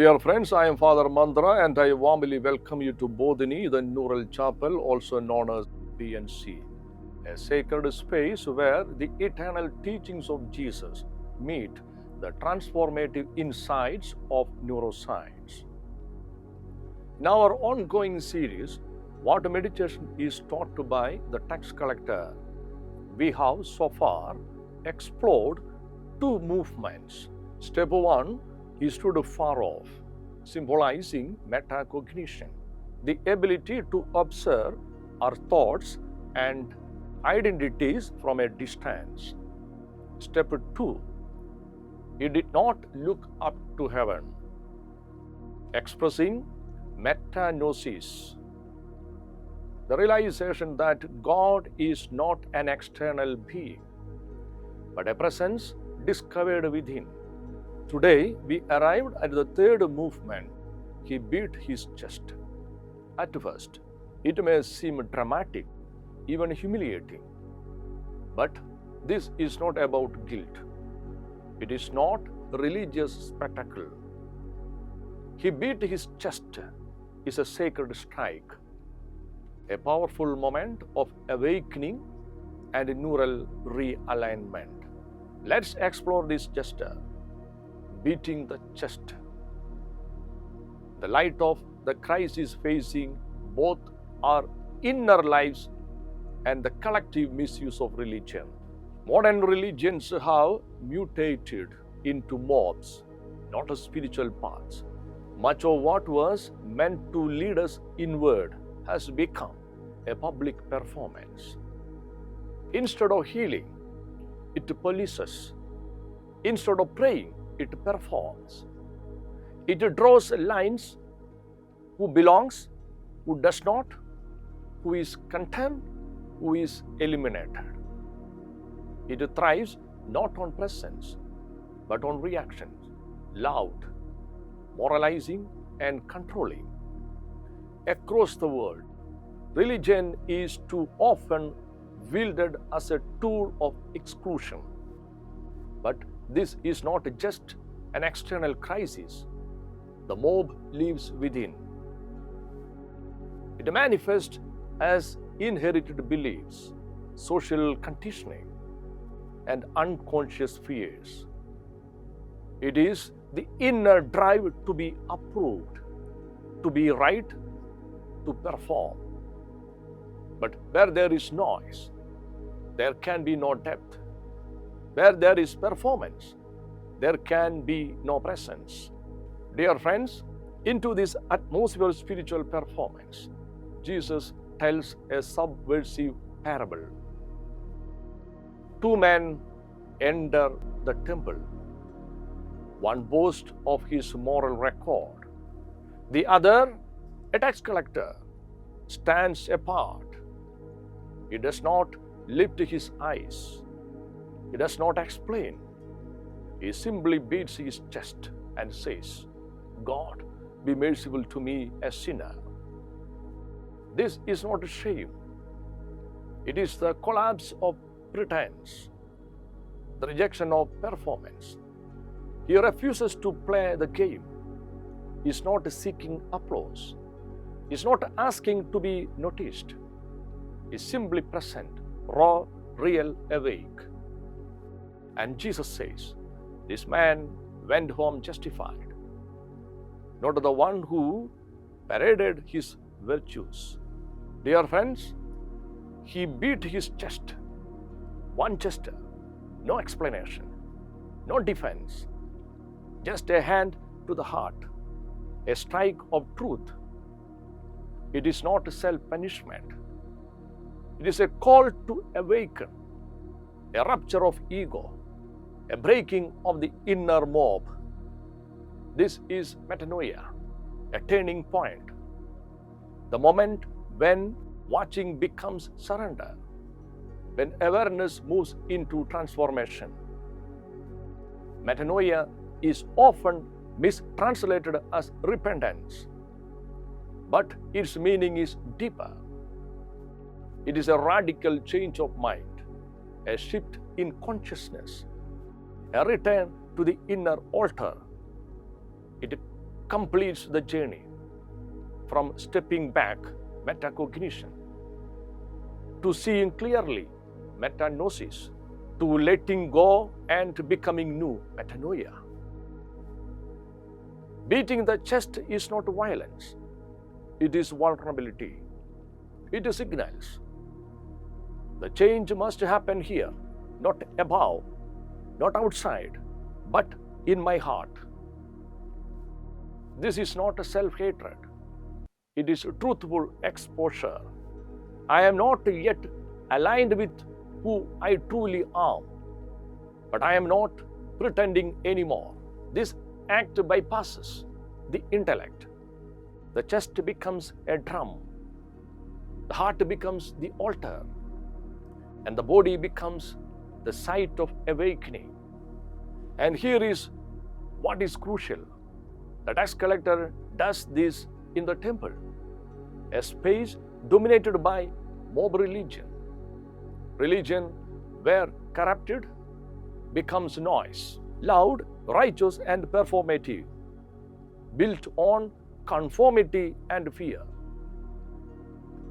Dear friends, I am Father Mandra and I warmly welcome you to Bodhini, the Neural Chapel, also known as BNC, a sacred space where the eternal teachings of Jesus meet the transformative insights of neuroscience. In our ongoing series, What Meditation is Taught by the Tax Collector, we have so far explored two movements. Step 1 is stood far off, symbolizing metacognition, the ability to observe our thoughts and identities from a distance. Step 2, he did not look up to heaven, expressing metanoia, the realization that God is not an external being, but a presence discovered within. Today, we arrived at the third movement. He beat his chest. At first, it may seem dramatic, even humiliating. But this is not about guilt. It is not a religious spectacle. He beat his chest is a sacred strike, a powerful moment of awakening and neural realignment. Let's explore this gesture. Beating the chest. The light of the Christ is facing both our inner lives and the collective misuse of religion. Modern religions have mutated into mobs, not as spiritual paths. Much of what was meant to lead us inward has become a public performance. Instead of healing, it polices. Instead of praying, it performs. It draws lines: who belongs, who does not, who is content, who is eliminated. It thrives not on presence, but on reactions, loud, moralizing, and controlling. Across the world, religion is too often wielded as a tool of exclusion. But this is not just an external crisis. The mob lives within. It manifests as inherited beliefs, social conditioning, and unconscious fears. It is the inner drive to be approved, to be right, to perform. But where there is noise, there can be no depth. Where there is performance, there can be no presence. Dear friends, into this atmosphere of spiritual performance, Jesus tells a subversive parable. Two men enter the temple. One boasts of his moral record. The other, a tax collector, stands apart. He does not lift his eyes. He does not explain. He simply beats his chest and says, "God, be merciful to me, a sinner." This is not shame. It is the collapse of pretense, the rejection of performance. He refuses to play the game. He is not seeking applause. He is not asking to be noticed. He is simply present, raw, real, awake. And Jesus says, this man went home justified, not the one who paraded his virtues. Dear friends, he beat his chest. One gesture, no explanation, no defense, just a hand to the heart, a strike of truth. It is not self-punishment. It is a call to awaken, a rupture of ego, a breaking of the inner mob. This is metanoia, a turning point, the moment when watching becomes surrender, when awareness moves into transformation. Metanoia is often mistranslated as repentance, but its meaning is deeper. It is a radical change of mind, a shift in consciousness, a return to the inner altar. It completes the journey from stepping back, metacognition, to seeing clearly, metanosis, to letting go and becoming new, metanoia. Beating the chest is not violence. It is vulnerability. It signals. The change must happen here, not above, not outside, but in my heart. This is not a self-hatred. It is truthful exposure. I am not yet aligned with who I truly am, but I am not pretending anymore. This act bypasses the intellect. The chest becomes a drum. The heart becomes the altar. And the body becomes the site of awakening. And here is what is crucial. The tax collector does this in the temple, a space dominated by mob religion. Religion where corrupted becomes noise, loud, righteous, and performative, built on conformity and fear.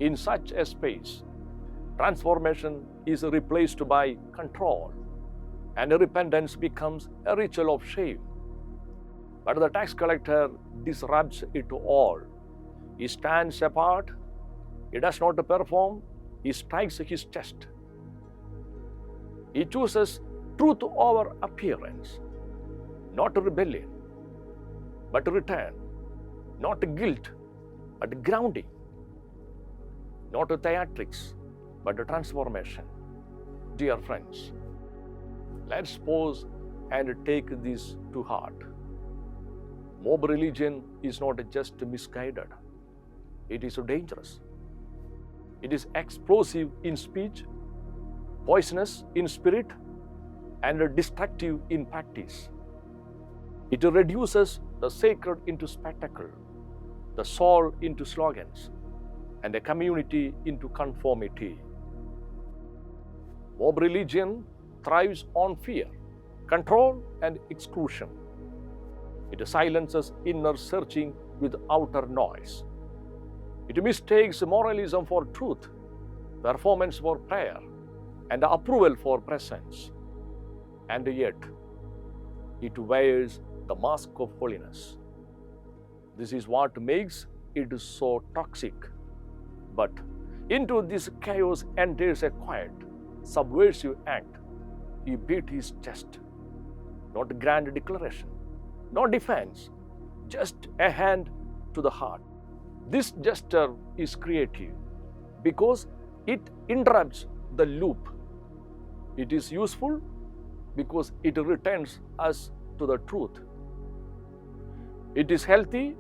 In such a space, transformation is replaced by control, and repentance becomes a ritual of shame. But the tax collector disrupts it all. He stands apart, he does not perform, he strikes his chest. He chooses truth over appearance, not rebellion, but return, not guilt, but grounding, not theatrics, but transformation. Dear friends, let's pause and take this to heart. Mob religion is not just misguided, it is dangerous. It is explosive in speech, poisonous in spirit, and destructive in practice. It reduces the sacred into spectacle, the soul into slogans, and a community into conformity. Mob religion thrives on fear, control, and exclusion. It silences inner searching with outer noise. It mistakes moralism for truth, performance for prayer, and approval for presence. And yet, it wears the mask of holiness. This is what makes it so toxic. But into this chaos enters a quiet, subversive act. He beat his chest. Not grand declaration, no defense, just a hand to the heart. This gesture is creative because it interrupts the loop. It is useful because it returns us to the truth. It is healthy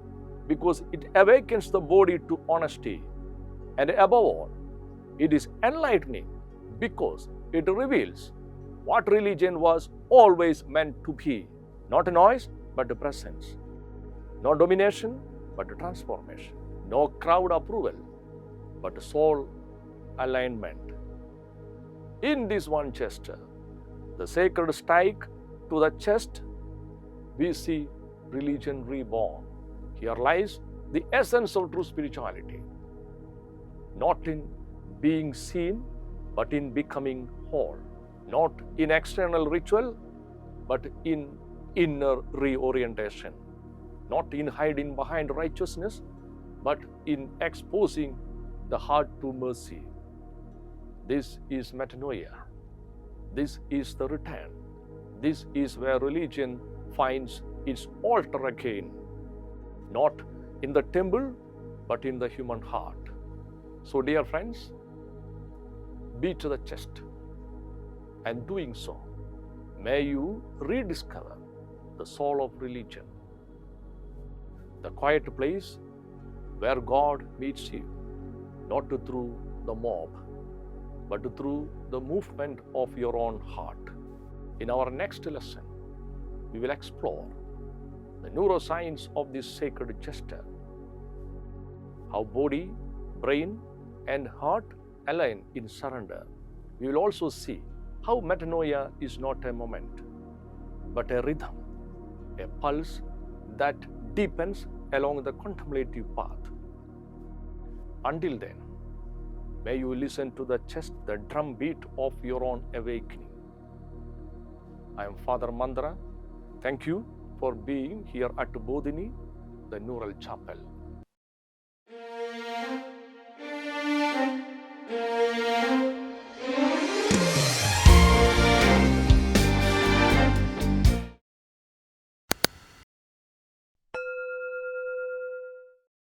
because it awakens the body to honesty. And above all, it is enlightening because it reveals what religion was always meant to be. Not noise, but presence. No domination, but transformation. No crowd approval, but soul alignment. In this one gesture, the sacred strike to the chest, we see religion reborn. Here lies the essence of true spirituality. Not in being seen, but in becoming whole. Not in external ritual, but in inner reorientation. Not in hiding behind righteousness, but in exposing the heart to mercy. This is metanoia. This is the return. This is where religion finds its altar again. Not in the temple, but in the human heart. So, dear friends, beat the chest. And doing so, may you rediscover the soul of religion. The quiet place where God meets you, not through the mob, but through the movement of your own heart. In our next lesson, we will explore the neuroscience of this sacred gesture, how body, brain, and heart align in surrender. We will also see how metanoia is not a moment, but a rhythm, a pulse that deepens along the contemplative path. Until then, may you listen to the drumbeat of your own awakening. I am Father Mandra. Thank you for being here at Bodhini, the Neural Chapel.